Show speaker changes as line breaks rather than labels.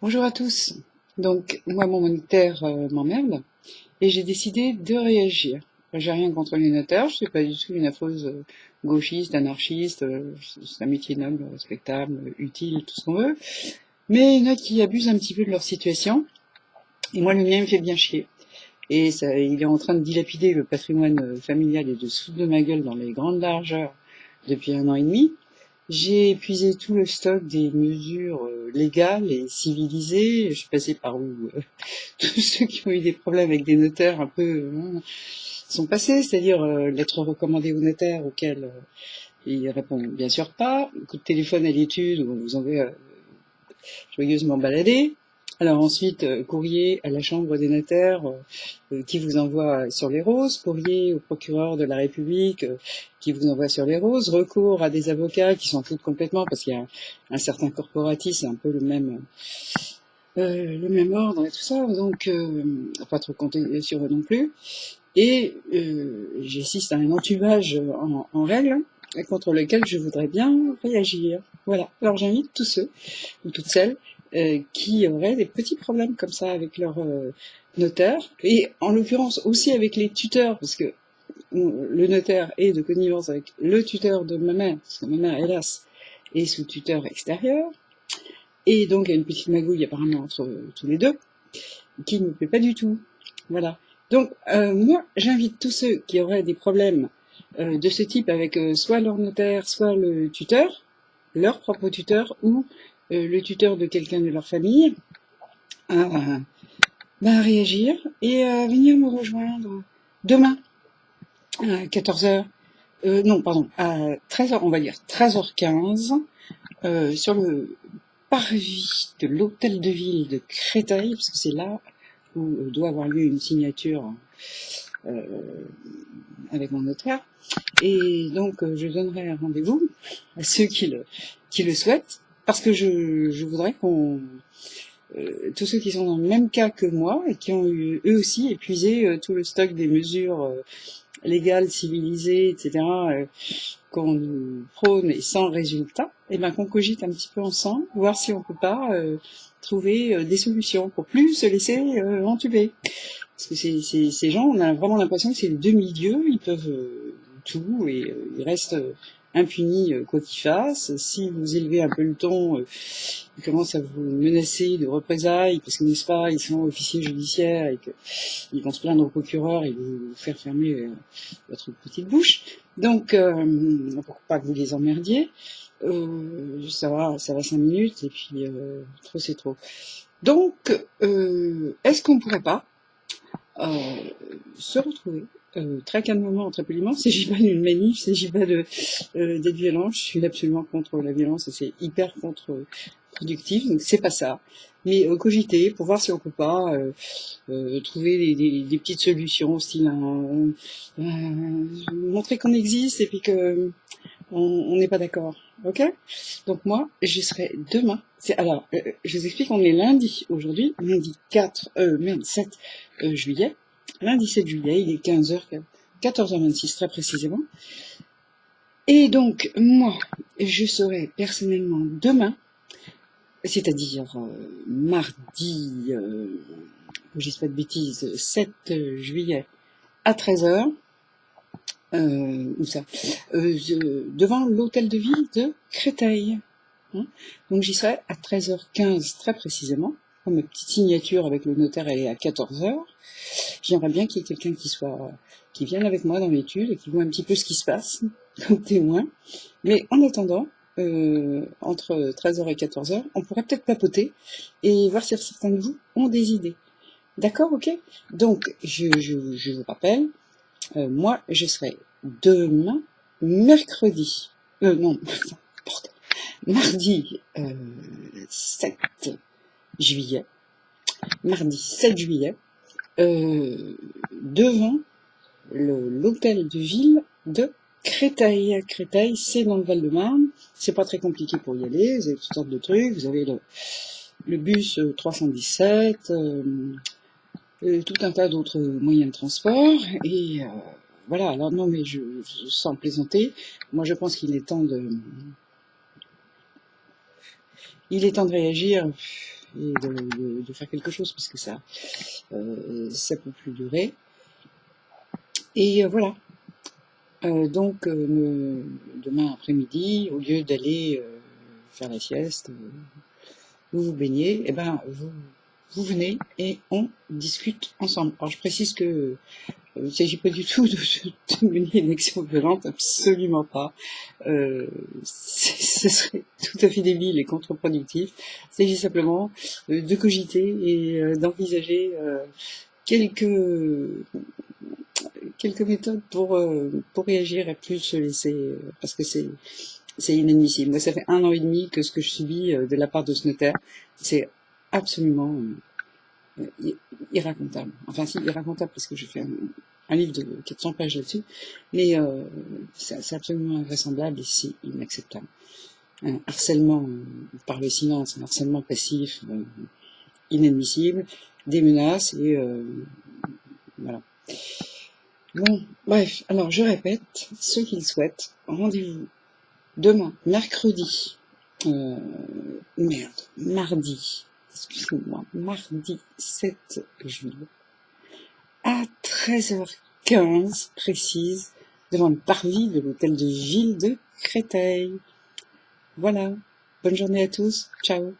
Bonjour à tous. Donc, moi, mon notaire m'emmerde et j'ai décidé de réagir. J'ai rien contre les notaires, je suis pas du tout une affreuse gauchiste, anarchiste, c'est un métier noble, respectable, utile, tout ce qu'on veut. Mais il y en a qui abusent un petit peu de leur situation et moi, le mien me fait bien chier. Et ça, il est en train de dilapider le patrimoine familial et de se foutre de ma gueule dans les grandes largeurs depuis 1 an et demi. J'ai épuisé tout le stock des mesures légales et civilisées. Je suis passée par où tous ceux qui ont eu des problèmes avec des notaires un peu sont passés, c'est-à-dire lettres recommandées au notaire auxquelles il répond bien sûr pas, coup de téléphone à l'étude où on vous envoie joyeusement balader. Alors ensuite, courrier à la chambre des notaires qui vous envoie sur les roses, courrier au procureur de la République qui vous envoie sur les roses, recours à des avocats qui s'en foutent complètement parce qu'il y a un certain corporatisme, un peu le même ordre et tout ça, donc pas trop compter sur eux non plus. Et j'assiste à un entubage en règle contre lequel je voudrais bien réagir. Voilà. Alors j'invite tous ceux ou toutes celles qui auraient des petits problèmes comme ça avec leur notaire, et en l'occurrence aussi avec les tuteurs, parce que le notaire est de connivence avec le tuteur de ma mère, parce que ma mère, hélas, est sous tuteur extérieur, et donc il y a une petite magouille apparemment entre tous les deux, qui ne me plaît pas du tout. Voilà. Donc moi, j'invite tous ceux qui auraient des problèmes de ce type avec soit leur notaire, soit le tuteur, leur propre tuteur, ou le tuteur de quelqu'un de leur famille, à réagir et venir me rejoindre demain à 14h. Non, pardon, à 13h, on va dire 13h15, sur le parvis de l'hôtel de ville de Créteil, parce que c'est là où doit avoir lieu une signature avec mon notaire. Et donc, je donnerai un rendez-vous à ceux qui le souhaitent, parce que je voudrais qu'on tous ceux qui sont dans le même cas que moi et qui ont eu eux aussi épuisé tout le stock des mesures légales, civilisées, etc., qu'on nous prône et sans résultat, et ben qu'on cogite un petit peu ensemble, voir si on peut pas trouver des solutions pour plus se laisser entuber. Parce que ces gens, on a vraiment l'impression que c'est le demi-dieu, ils peuvent tout et ils restent impunis quoi qu'ils fassent. Si vous élevez un peu le ton, ils commencent à vous menacer de représailles, parce que n'est-ce pas, ils sont officiers judiciaires et qu'ils vont se plaindre au procureur et vous faire fermer votre petite bouche. Donc, pour pas que vous les emmerdiez, ça va 5 minutes et puis trop c'est trop. Donc, est-ce qu'on pourrait pas se retrouver très calmement, très poliment? Il ne s'agit pas d'une manif, il ne s'agit pas d'être violent. Je suis absolument contre la violence et c'est hyper contre-productif, donc c'est pas ça. Mais cogiter pour voir si on peut pas trouver des petites solutions, style montrer qu'on existe et puis que on n'est pas d'accord, ok? Donc moi, je serai demain. Alors, je vous explique, on est lundi aujourd'hui, lundi 7 juillet. Lundi 7 juillet, il est 14h26 très précisément. Et donc, moi, je serai personnellement demain, c'est-à-dire mardi, je dis pas de bêtises, 7 juillet à 13h, où ça devant l'hôtel de ville de Créteil. Donc j'y serai à 13h15 très précisément. Ma petite signature avec le notaire elle est à 14h. J'aimerais bien qu'il y ait quelqu'un qui vienne avec moi dans l'étude et qui voit un petit peu ce qui se passe comme témoin. Mais en attendant, entre 13h et 14h, on pourrait peut-être papoter et voir si certains de vous ont des idées. D'accord, ok? Donc je vous rappelle, moi je serai demain, mercredi, non, mardi 7 juillet, mardi 7 juillet, devant l'hôtel de ville de Créteil. Créteil, c'est dans le Val-de-Marne, c'est pas très compliqué pour y aller, vous avez toutes sortes de trucs, vous avez le bus 317, tout un tas d'autres moyens de transport, et voilà. Alors non, mais sans plaisanter, moi je pense qu'il est temps de réagir et de faire quelque chose, parce que ça peut plus durer. Et voilà. Demain après-midi, au lieu d'aller faire la sieste, vous baignez, et ben vous venez et on discute ensemble. Alors je précise que il ne s'agit pas du tout de mener une action violente, absolument pas. Ce serait tout à fait débile et contre-productif. Il s'agit simplement de cogiter et d'envisager quelques méthodes pour réagir et plus se laisser, parce que c'est inadmissible. Moi, ça fait 1 an et demi que ce que je subis de la part de ce notaire, c'est absolument irracontable. Enfin, si, irracontable, parce que j'ai fait un livre de 400 pages là-dessus, mais c'est absolument invraisemblable et c'est inacceptable. Un harcèlement par le silence, un harcèlement passif, inadmissible, des menaces et voilà. Bon, bref, alors je répète, ceux qui le souhaitent, rendez-vous demain, mercredi, mardi, excusez-moi, mardi 7 juillet, à 13h15 précise, devant le parvis de l'hôtel de ville de Créteil. Voilà, bonne journée à tous, ciao.